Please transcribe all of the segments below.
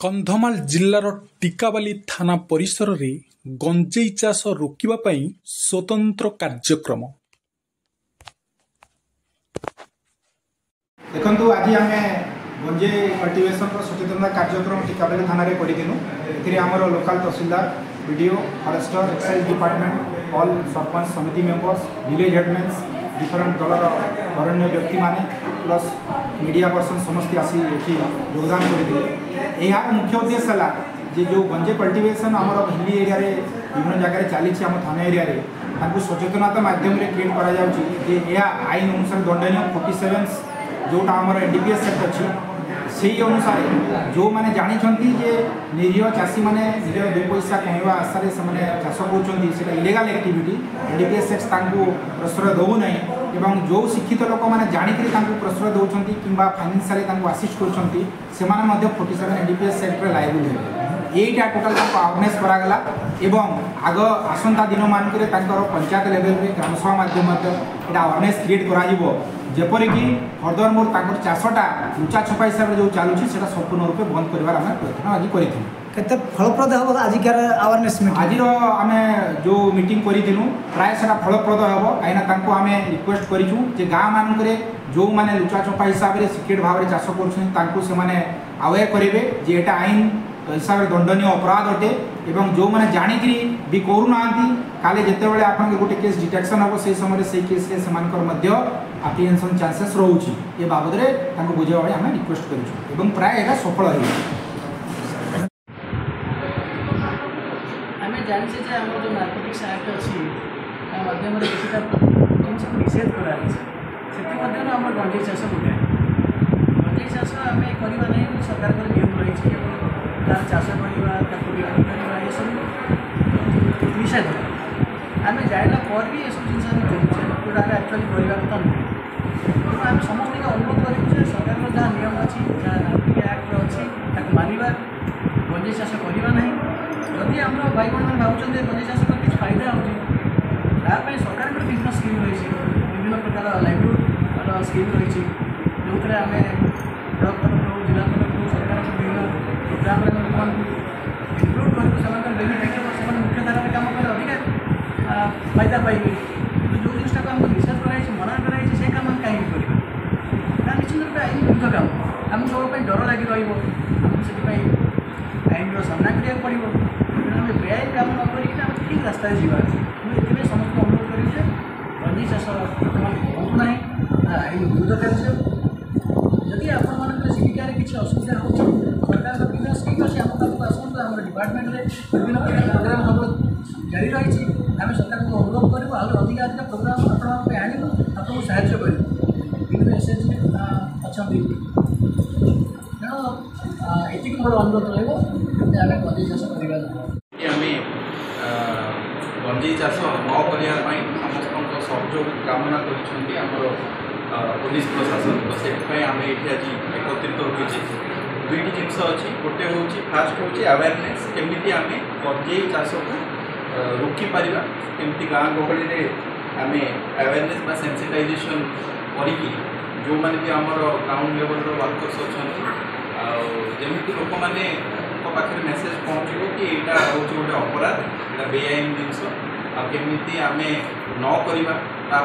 कंधमाल जिल्लार टिकाबाली थाना परिसर रे गंजेई चाष रोकिबा पई स्वतंत्र कार्यक्रम। देखंतु आज आमे गंजे कल्टिवेशन सचेतनता कार्यक्रम टिकाबाली थाना रे करिदिनु। एथिरे हमर local tehsildar, video, forester, excise department, all sarpanch समिति मेंबर्स, विलेज हेडमेन्स, डिफरेंट दलर अरण्य व्यक्ति माने प्लस मीडिया पर्सन समस्त आसी एठी योगदान करते। यह मुख्य उद्देश्य है जे जो गंजे कल्टिवेशन आमर हिली एरिया रे विभिन्न जगह चली आम थाना एरिया रे सचेतनता माध्यम क्रिएट करा आईन अनुसार दंडनीय 47 जोटा आमर एनडीपीएस एक्ट अच्छी से अनुसार जो मैंने जानी जे निरीह चाषी मैंने निज 2 पैसा कमाइवा आशारे से चाष कर इलेगाल एक्टिविटी एनडीपीएस एक्ट प्रश्रय दौना एवं जो शिक्षित लोक मैंने जाणिक प्रश्रय दौरान कि फाइनान्शियली आसिस्ट कर 47 एनडीपीएस एक्ट लाइबल है। यहीटा टोटाल अवेयरनेस करागला एवं आग आसंता दिन मानक पंचायत लेवल में ग्रामसभा माध्यम अवेयरनेस क्रिएट करपरिकी फर्दर मोर चाषटा लुचा छपा हिसाब से जो चलुची संपूर्ण रूपे बंद कर प्रयत्न आज कर फलप्रद हम आज अवेयरनेस आज आम जो मीटिंग करूँ प्राय से फलप्रद हम कहीं आम रिक्वेस्ट करूँ गाँ मानक जो मैंने लुचा छपा हिसाब से सिक्रेट भाव में चाष कर अवेयर करेंगे जे एटा आईन हिसाब से दंडनीय अपराध अटे एवं जो मैंने जाणिक भी करूना काले जिते आप गोटे केस डिटेक्शन हम से समय से केस आप्रिहेंशन चांसेस रोचे ये बाबद में बुझाई आम रिक्वेस्ट करूँ प्राय यह सफल हो जानी जे आम जो नार्कोटिक्स एक्ट अच्छी माध्यम जिन निषेध कर आम गंजेई चाष गोटे गंजेई चाष आम करवा नहीं सरकार नियम रही केवल तार चाष करवा बिक्री करवा ये सब निषेध आम जाना पर भी ये सब जिन जोटा एक्चुअली करवा कथा नुहे आम समस्त अनुरोध करूँ सरकार जहाँ नियम अच्छी जहाँ नार्कोटिक एक्ट अच्छी मानवा गंजेई चाष करवा नहीं जदि आम भाई बहन भावुं गंजेई चाष कर किसी फायदा होती सरकार विभिन्न स्कीम रही विभिन्न प्रकार लाइवलीहुड स्कीम रही जो आम ब्लक तरफ जिला तरफ सरकार विभिन्न प्रोग्राम इनक्लूड कर बेनिफिट से मुख्य धारा काम करें अधिक फायदा पाइबे जो जिनटा आमको निषेध कराई मना कराई से कम कहीं करें निश्चित रूप आईन विरुद्ध काम आम सब डर लगी रमको से आईन सामना करा पड़ो आम बेआईन काम न कर ठीक रास्ता जावा मुझे समस्त अनुरोध करें गंजेई चाष बर्तमान हूँ ना आईन विरुद्ध कार्य जदि आपण जीविकार किसी असुविधा हो सरकार विभिन्न स्कीम अच्छी आम पाक आसतु आम डिपार्टमेंट में विभिन्न प्रकार प्रोग्राम सब जारी रही आम सरकार को अनुरोध करूँ आज अधिक अधिक प्रोग्राम आप आणु आपको साहय कर विभिन्न एसएचजी अच्छा तेणु ये मोर अनुरोध रहा गंजेई चाष करवा गंजेई चाष न करने समस्त सहयोग कामना कर पुलिस प्रशासन तो से आम ये आज एकत्रित होती दुईटी जिनस अच्छी गोटे हूँ फास्ट हूँ अवेयरनेस केमी आम गंजेई चाष को रोकीपर केमती गाँ गहली में आम अवेयरनेस सेंसिटाइजेशन करी जो मैंने भी आमर ग्राउंड लेवल वर्कर्स अच्छा जमी लोक मैंने पाखे मेसेज पहुँचो कि यहाँ हूँ गोटे अपराध यहाँ बेआईन जिनस आमती आम न करवा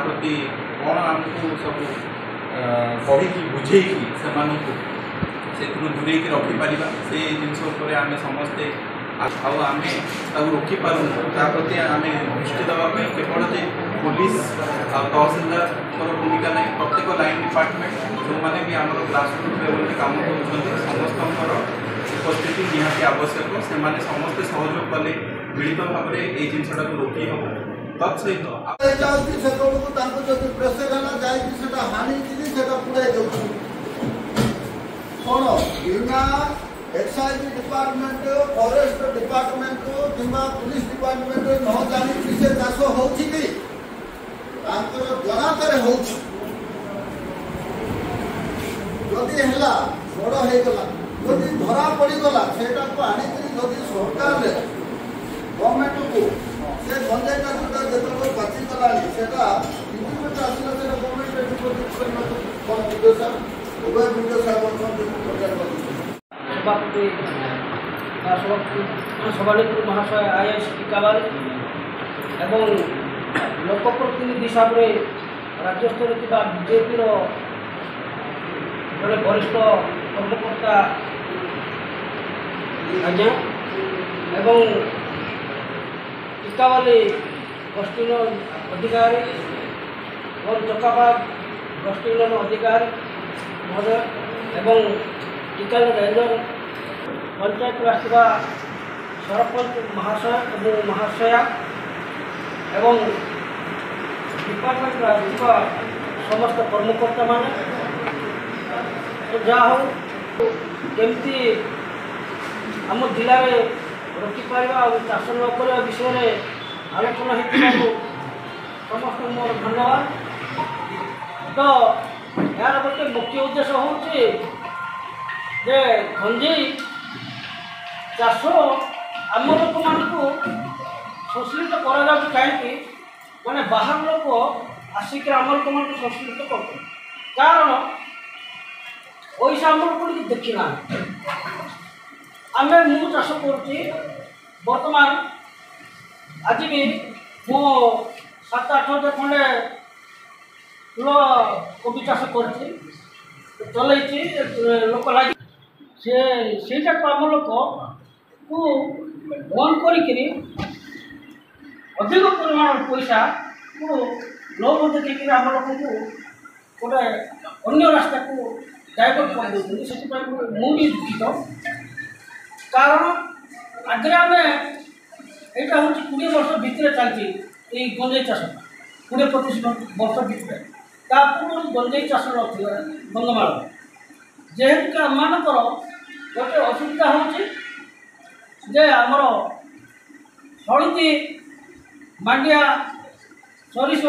प्रति कौन आमको सब कही बुझे से दूरे रखिपर से जिन आम समस्ते आम रोकीपार प्रति आम दृष्टि देवाई केवल जे पुलिस तहसीलदार भूमिका नहीं प्रत्येक लाइन डिपार्टमेंट जो मैंने भी आम ग्रासरूट लेवल में काम कर समस्त उपस्थिति निहाती आवश्यक से समस्ते सहयोग कले मिलित भाव में ये जिनटा रोकी हम तत्सहित एक्साइज डिपार्टमेंट फॉरेस्ट डिपार्टमेंट कि पुलिस डिपार्टमेंट न जानी से चाष हो जनातर होदी बड़ होगला जदि धरा पड़गला से आणिक सरकार गवर्नमेंट को से गंजेई चाषटा जो बाचिगला से आसला गवर्नमेंट उभय वीडियो साहब सभानेत्री महाशय आईएएस टिकावाल एवं लोकप्रतिनिधि हिसाब से राज्य स्तर बीजेपी जड़े वरिष्ठ कर्मकर्ता आज्ञा एवं टिकावाली गोष्ठी अधिकारी और चकाबाद गोष्ठी अधिकारी महोदय एवं टिका रेंजर पंचायत आसवा सरपंच महाशय और महाशया एवं डिपार्टमेंट आसवा समस्त कर्मकर्ता मान तो जहाँ हो केमती आम जिले में रखिपर और चाष न करने विषय में आलोचना हो समस्त मोर धन्यवाद। तो यार गोटे मुख्य उद्देश्य हूँ जे गंजेई चाष आम लोक मान संश्लिष्ट करा कहीं मैंने बाहर लोक आसिक आम लोक मान संश्लिष्ट कर कारण पैसा आम लोग देखना आम मु चाष कर बर्तमान आज भी मु 7-8 हजार खंडे फूल कोबी चाष कर चलती लोक लगे से आम लोक को बंद करी अधिक परिमाण पैसा को लोभ देखिए आम लोक को गोटे अन्य रास्ता को डाइवर्ट कर देते से मुझे दुखित कारण आगे आम यहाँ हूँ 20 वर्ष भितर चलती गंजेई चाष 20-25 वर्ष भितर पूर्व गंजेई चाष गंधमाल जेहेतु आम मानकर गोटे असुविधा हो आमर हलदी मांडिया सरिष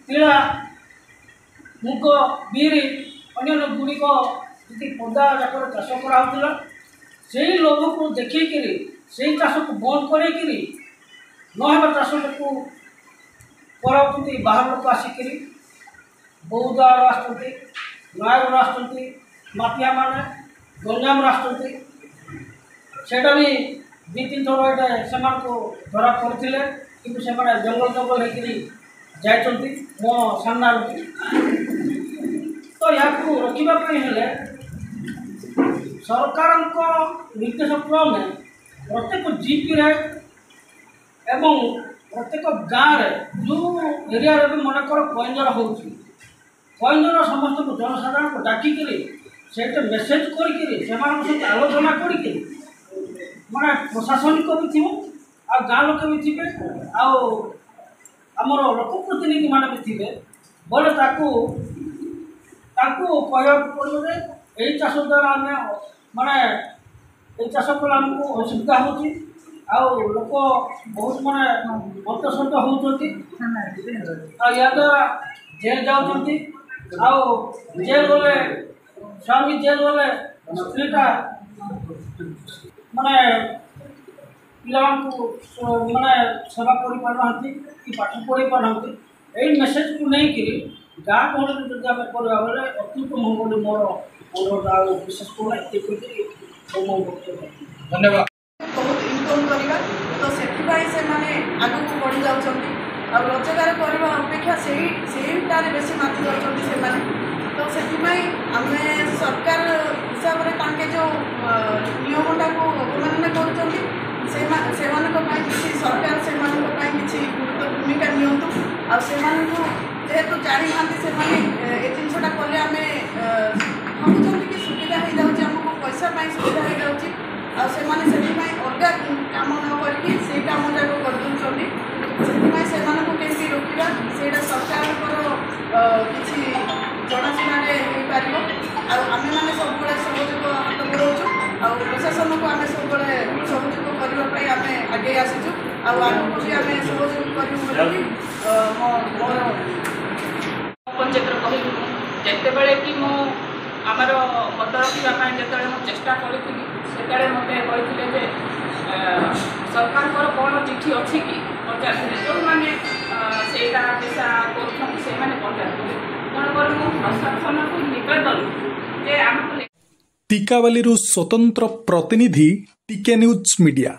तिला मुग बिरी अन्य गुड़िक जी पदा जाक चाष कराला से लोभ को देखिक से चाष को बंद करी नहबा चाष को कराउछन्ति बाहर लोक आसिक बौद्ध आड़ आसुँच नयगढ़ आसुँच माफिया माने गंजाम आसुँच सेटा भी 2-3 थर ये से धरा पड़े कि जंगल जाइछन्ति मो सामना तो यहाँ रखापी सरकार निर्देश क्रमे प्रत्येक जीपी एवं प्रत्येक गाँव जो एरिया मनकर पैंजर हो पैंजर समस्त जनसाधारण को डाकिक से मेसेज कर आलोचना कर माने प्रशासनिक भी थी आ गाँ लोक भी थे आमर लोक प्रतिनिधि मान भी थे बोले कहवा पड़ो यही चाष द्वारा आम माने ये चाष कले आमको असुविधा हो लोक बहुत माने हतसत होती या द्वारा जेल जाऊँच जेल गले स्वामी जेल गले स्त्रीटा माने पिला माने सेवा कर कि पाठ पढ़ी पाना यही मेसेज को लेकिन गाँ गहली जब आम करवा बेले अत्युत्तम हम बोली मोर अनुरोध विशेष धन्यवाद। बहुत इनकम करवा तो से आग को बढ़ी जाऊँगी आ रोजगार करने अपेक्षा से बेसी माति जाऊँगी तो से आम सरकार हिसाब से जो नियमटा को अवमानना कर सरकार से गुरुत्व भूमिका नियंतु जेहेतु जानी ना ये जिनसा कले आम भावुँ कि सुविधा हो जाऊँगी आमको पैसा सुविधा हो जाऊँगी अलग कम न करके से कम जाक कर से केमती रोकवा से सरकार किसी जनाशुना हो पार आम मैंने सब सहयोग हाथ बढ़ाऊँ आ प्रशासन को आम सब सहयोग करने आम आगे आसीचु आगू भी आम सहयोग करूँ मोर पंचायत कहलु जिते कि मो आमर मत रखापी जो चेष्टा करी से मत कहते सरकार कौन चिठी अच्छी कि पचार जो मैंने से पेशा कर पचार तेणुकर प्रशासन को निवेदन जे आमको टिकावाली स्वतंत्र प्रतिनिधि टीके न्यूज मीडिया।